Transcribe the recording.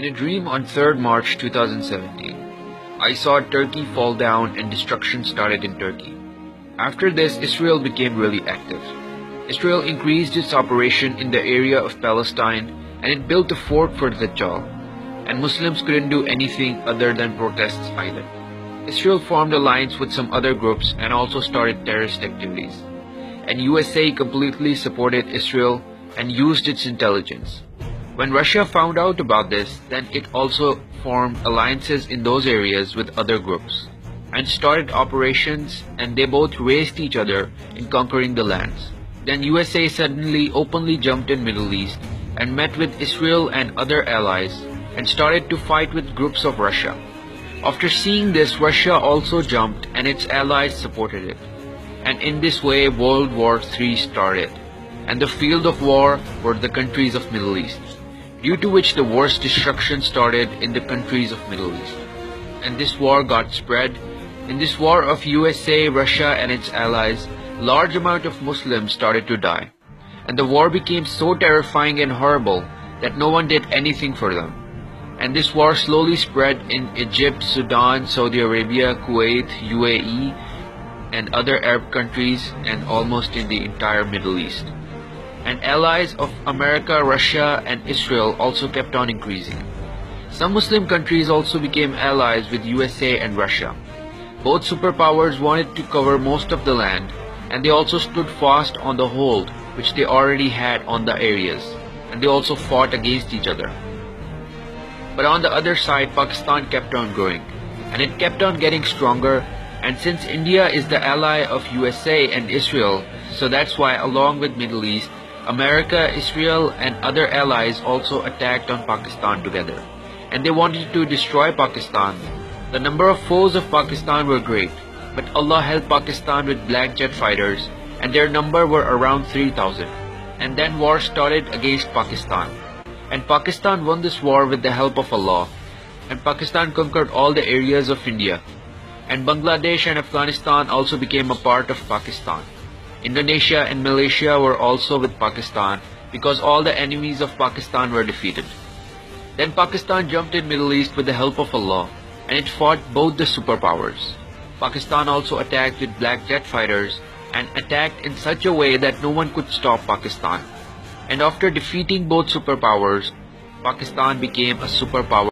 In a dream on 3rd March 2017, I saw Turkey fall down and destruction started in Turkey. After this, Israel became really active. Israel increased its operation in the area of Palestine and it built a fort for Dajjal. And Muslims couldn't do anything other than protests either. Israel formed alliance with some other groups and also started terrorist activities. And USA completely supported Israel and used its intelligence. When Russia found out about this, then it also formed alliances in those areas with other groups and started operations, and they both raced each other in conquering the lands. Then USA suddenly openly jumped in Middle East and met with Israel and other allies and started to fight with groups of Russia. After seeing this, Russia also jumped and its allies supported it. And in this way World War III started, and the field of war were the countries of Middle East, due to which the worst destruction started in the countries of Middle East. And this war got spread. In this war of USA, Russia and its allies, large amount of Muslims started to die. And the war became so terrifying and horrible that no one did anything for them. And this war slowly spread in Egypt, Sudan, Saudi Arabia, Kuwait, UAE, and other Arab countries, and almost in the entire Middle East. And allies of America, Russia, and Israel also kept on increasing. Some Muslim countries also became allies with USA and Russia. Both superpowers wanted to cover most of the land, and they also stood fast on the hold which they already had on the areas, and they also fought against each other. But on the other side, Pakistan kept on growing, and it kept on getting stronger. And since India is the ally of USA and Israel, so that's why along with Middle East, America, Israel, and other allies also attacked on Pakistan together. And they wanted to destroy Pakistan. The number of foes of Pakistan were great, but Allah helped Pakistan with black jet fighters, and their number were around 3,000. And then war started against Pakistan. And Pakistan won this war with the help of Allah. And Pakistan conquered all the areas of India. And Bangladesh and Afghanistan also became a part of Pakistan. Indonesia and Malaysia were also with Pakistan because all the enemies of Pakistan were defeated. Then Pakistan jumped in Middle East with the help of Allah, and it fought both the superpowers. Pakistan also attacked with black jet fighters and attacked in such a way that no one could stop Pakistan. And after defeating both superpowers, Pakistan became a superpower.